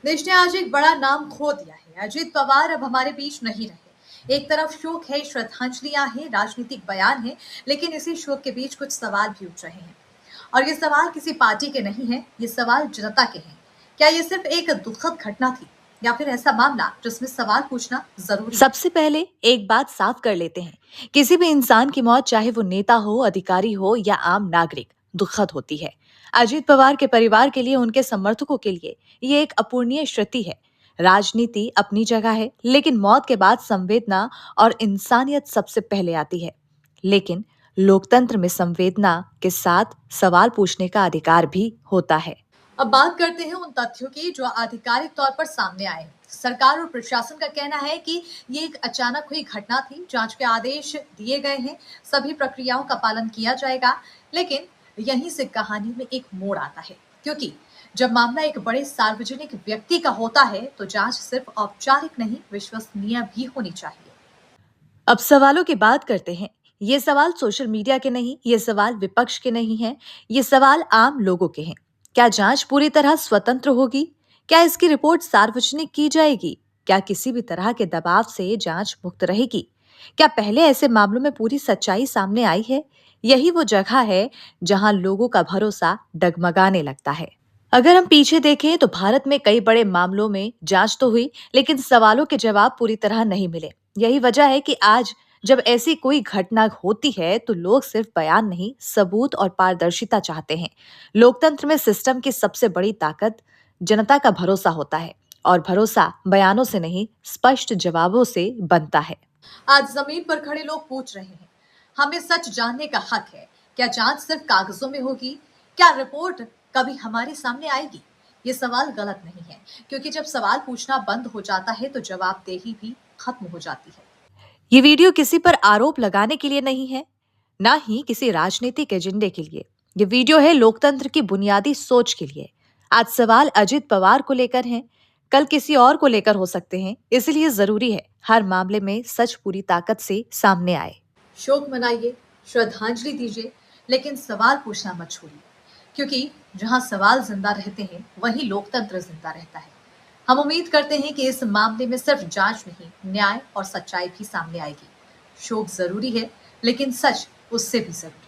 देश ने आज एक बड़ा नाम खो दिया है। अजित पवार अब हमारे बीच नहीं रहे। एक तरफ शोक है, श्रद्धांजलियां हैं, राजनीतिक बयान है, लेकिन इसी शोक के बीच कुछ सवाल भी उठ रहे हैं। और ये सवाल किसी पार्टी के नहीं है, ये सवाल जनता के हैं। क्या ये सिर्फ एक दुखद घटना थी या फिर ऐसा मामला जिसमें सवाल पूछना जरूरी है? सबसे पहले एक बात साफ कर लेते हैं, किसी भी इंसान की मौत, चाहे वो नेता हो, अधिकारी हो या आम नागरिक, दुखद होती है। अजीत पवार के परिवार के लिए, उनके समर्थकों के लिए ये एक अपूरणीय क्षति है। राजनीति अपनी जगह है, लेकिन मौत के बाद संवेदना और इंसानियत सबसे पहले आती है। लेकिन लोकतंत्र में संवेदना के साथ सवाल पूछने का अधिकार भी होता है। अब बात करते हैं उन तथ्यों की जो आधिकारिक तौर पर सामने आए। सरकार और प्रशासन का कहना है कि ये एक अचानक हुई घटना थी, जांच के आदेश दिए गए हैं, सभी प्रक्रियाओं का पालन किया जाएगा। लेकिन यहीं से कहानी में एक मोड़ आता है, क्योंकि जब मामला एक बड़े सार्वजनिक व्यक्ति का होता है तो जांच सिर्फ औपचारिक नहीं, विश्वसनीय भी होनी चाहिए। अब सवालों की बात करते हैं। ये सवाल सोशल मीडिया के नहीं, ये सवाल विपक्ष के नहीं हैं, ये सवाल आम लोगों के हैं। क्या जांच पूरी तरह स्वतंत्र होगी? क्या इसकी रिपोर्ट सार्वजनिक की जाएगी? क्या किसी भी तरह के दबाव से जांच मुक्त रहेगी? क्या पहले ऐसे मामलों में पूरी सच्चाई सामने आई है? यही वो जगह है जहां लोगों का भरोसा डगमगाने लगता है। अगर हम पीछे देखें तो भारत में कई बड़े मामलों में जांच तो हुई, लेकिन सवालों के जवाब पूरी तरह नहीं मिले। यही वजह है कि आज जब ऐसी कोई घटना होती है तो लोग सिर्फ बयान नहीं, सबूत और पारदर्शिता चाहते हैं। लोकतंत्र में सिस्टम की सबसे बड़ी ताकत जनता का भरोसा होता है, और भरोसा बयानों से नहीं, स्पष्ट जवाबों से बनता है। आज जमीन पर खड़े लोग पूछ रहे हैं, हमें सच जानने का हक है। क्या जांच सिर्फ कागजों में होगी? क्या रिपोर्ट कभी हमारे सामने आएगी? ये सवाल गलत नहीं है, क्योंकि जब सवाल पूछना बंद हो जाता है तो जवाबदेही भी खत्म हो जाती है। ये वीडियो किसी पर आरोप लगाने के लिए नहीं है, ना ही किसी राजनीतिक एजेंडे के लिए। ये वीडियो है लोकतंत्र की बुनियादी सोच के लिए। आज सवाल अजित पवार को लेकर हैं, कल किसी और को लेकर हो सकते हैं। इसलिए जरूरी है हर मामले में सच पूरी ताकत से सामने आए। शोक मनाइए, श्रद्धांजलि दीजिए, लेकिन सवाल पूछना मत छोड़िए, क्योंकि जहां सवाल जिंदा रहते हैं वहीं लोकतंत्र जिंदा रहता है। हम उम्मीद करते हैं कि इस मामले में सिर्फ जांच नहीं, न्याय और सच्चाई भी सामने आएगी। शोक जरूरी है, लेकिन सच उससे भी जरूरी।